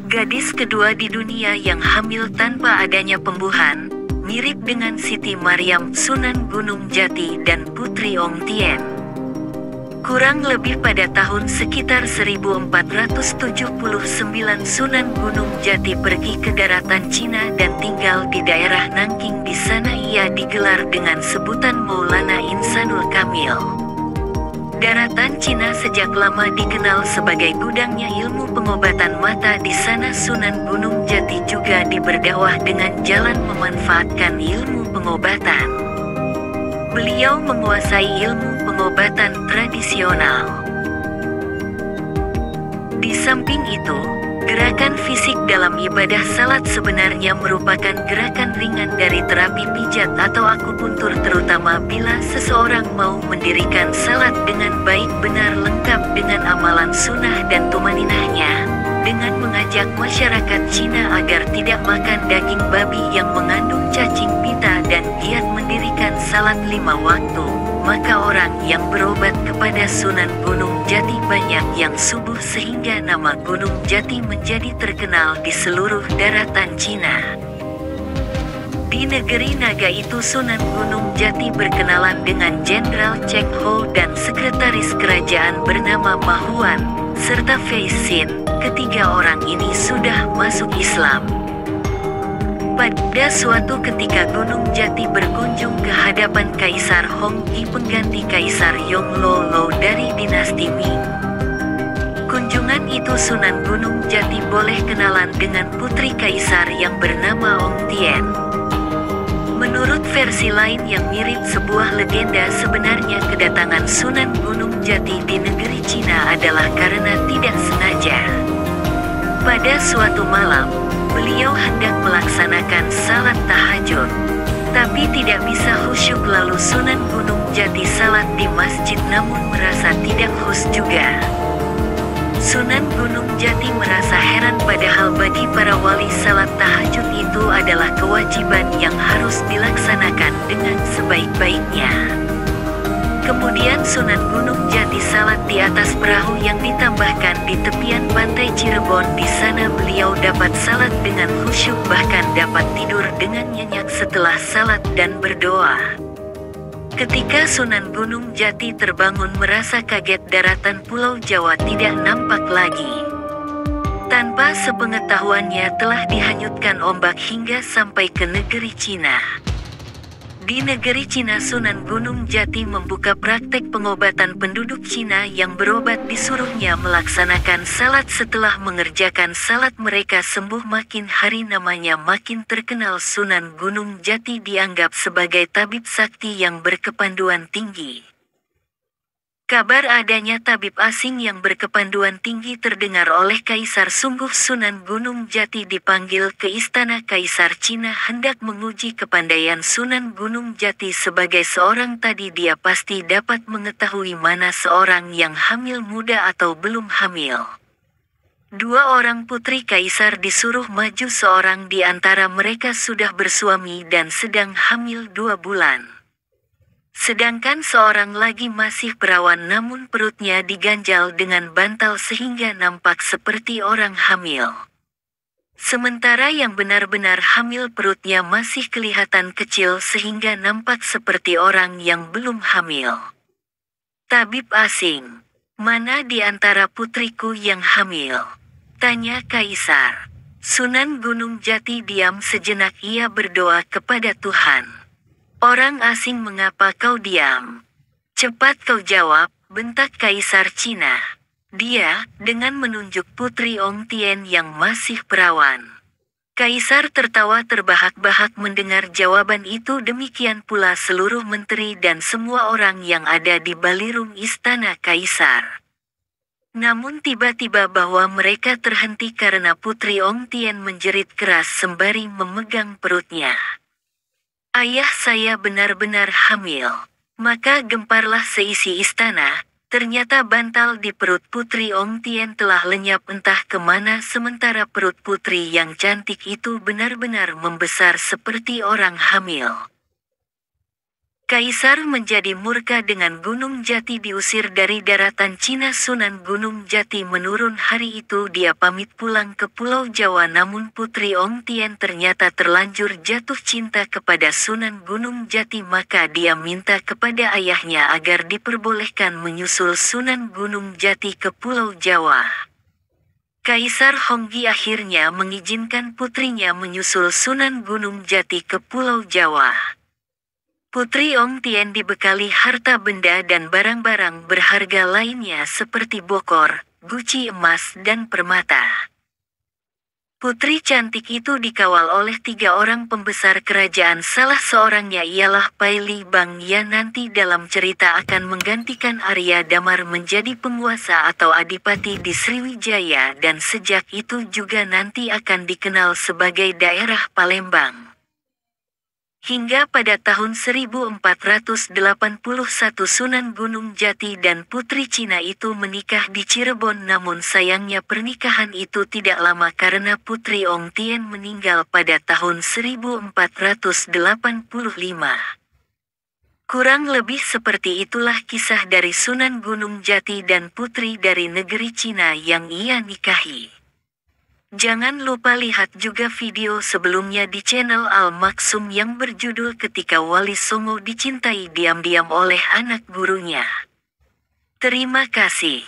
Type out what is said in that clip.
Gadis kedua di dunia yang hamil tanpa adanya pembuahan, mirip dengan Siti Maryam Sunan Gunung Jati dan Putri Ong Tien. Kurang lebih pada tahun sekitar 1479 Sunan Gunung Jati pergi ke daratan Cina dan tinggal di daerah Nanking. Di sana ia digelar dengan sebutan Maulana Insanul Kamil. Daratan Cina sejak lama dikenal sebagai gudangnya ilmu pengobatan mata. Di sana Sunan Gunung Jati juga diberdakwah dengan jalan memanfaatkan ilmu pengobatan. Beliau menguasai ilmu pengobatan tradisional. Di samping itu, gerakan fisik dalam ibadah salat sebenarnya merupakan gerakan ringan dari terapi pijat atau akupuntur, terutama bila seseorang mau mendirikan salat dengan baik benar lengkap dengan amalan sunnah dan tumaninahnya, dengan mengajak masyarakat Cina agar tidak makan daging babi yang mengandung cacing pita dan giat mendirikan salat 5 waktu. Maka orang yang berobat kepada Sunan Gunung Jati banyak yang subuh sehingga nama Gunung Jati menjadi terkenal di seluruh daratan Cina. Di negeri naga itu Sunan Gunung Jati berkenalan dengan Jenderal Cheng Ho dan sekretaris kerajaan bernama Ma Huan, serta Fei Xin. Ketiga orang ini sudah masuk Islam. Pada suatu ketika Gunung Jati berkunjung ke hadapan Kaisar Hong Yi pengganti Kaisar Yong Lolo dari dinasti Ming. Kunjungan itu Sunan Gunung Jati boleh kenalan dengan putri Kaisar yang bernama Ong Tien. Menurut versi lain yang mirip sebuah legenda, sebenarnya kedatangan Sunan Gunung Jati di negeri Cina adalah karena tidak sengaja. Pada suatu malam, beliau hendak melaksanakan salat tahajud, tapi tidak bisa khusyuk. Lalu Sunan Gunung Jati salat di masjid namun merasa tidak khusyuk juga. Sunan Gunung Jati merasa heran, padahal bagi para wali salat tahajud itu adalah kewajiban yang harus dilaksanakan dengan sebaik-baiknya. Kemudian Sunan Gunung Jati salat di atas perahu yang ditambahkan di tepian pantai Cirebon. Di sana beliau dapat salat dengan khusyuk, bahkan dapat tidur dengan nyenyak setelah salat dan berdoa. Ketika Sunan Gunung Jati terbangun merasa kaget, daratan Pulau Jawa tidak nampak lagi. Tanpa sepengetahuannya telah dihanyutkan ombak hingga sampai ke negeri Cina. Di negeri Cina Sunan Gunung Jati membuka praktek pengobatan penduduk Cina yang berobat disuruhnya melaksanakan salat. Setelah mengerjakan salat mereka sembuh makin hari namanya makin terkenal. Sunan Gunung Jati dianggap sebagai tabib sakti yang berkepanduan tinggi. Kabar adanya tabib asing yang berkepanduan tinggi terdengar oleh Kaisar. Sungguh Sunan Gunung Jati dipanggil ke istana Kaisar Cina hendak menguji kepandaian Sunan Gunung Jati sebagai seorang tadi. Dia pasti dapat mengetahui mana seorang yang hamil muda atau belum hamil. 2 orang putri Kaisar disuruh maju. Seorang di antara mereka sudah bersuami dan sedang hamil 2 bulan. Sedangkan seorang lagi masih perawan namun perutnya diganjal dengan bantal sehingga nampak seperti orang hamil. Sementara yang benar-benar hamil perutnya masih kelihatan kecil sehingga nampak seperti orang yang belum hamil. Tabib asing, "Mana di antara putriku yang hamil?" tanya Kaisar. Sunan Gunung Jati diam sejenak, ia berdoa kepada Tuhan. "Orang asing, mengapa kau diam? Cepat kau jawab," bentak Kaisar Cina. Dia, dengan menunjuk putri Ong Tien yang masih perawan. Kaisar tertawa terbahak-bahak mendengar jawaban itu, demikian pula seluruh menteri dan semua orang yang ada di balirung istana Kaisar. Namun tiba-tiba bahwa mereka terhenti karena putri Ong Tien menjerit keras sembari memegang perutnya. "Ayah, saya benar-benar hamil." Maka gemparlah seisi istana. Ternyata bantal di perut putri Ong Tien telah lenyap entah kemana, sementara perut putri yang cantik itu benar-benar membesar seperti orang hamil. Kaisar menjadi murka dengan Gunung Jati diusir dari daratan Cina. Sunan Gunung Jati menurun. Hari itu dia pamit pulang ke Pulau Jawa, namun Putri Ong Tien ternyata terlanjur jatuh cinta kepada Sunan Gunung Jati, maka dia minta kepada ayahnya agar diperbolehkan menyusul Sunan Gunung Jati ke Pulau Jawa. Kaisar Honggi akhirnya mengizinkan putrinya menyusul Sunan Gunung Jati ke Pulau Jawa. Putri Ong Tien dibekali harta benda dan barang-barang berharga lainnya seperti bokor, guci emas dan permata. Putri cantik itu dikawal oleh 3 orang pembesar kerajaan, salah seorangnya ialah Pai Li Bang yang nanti dalam cerita akan menggantikan Arya Damar menjadi penguasa atau adipati di Sriwijaya, dan sejak itu juga nanti akan dikenal sebagai daerah Palembang. Hingga pada tahun 1481 Sunan Gunung Jati dan Putri Cina itu menikah di Cirebon, namun sayangnya pernikahan itu tidak lama karena Putri Ong Tien meninggal pada tahun 1485. Kurang lebih seperti itulah kisah dari Sunan Gunung Jati dan putri dari negeri Cina yang ia nikahi. Jangan lupa lihat juga video sebelumnya di channel Al Maksum yang berjudul Ketika Wali Songo Dicintai Diam-Diam oleh Anak Gurunya. Terima kasih.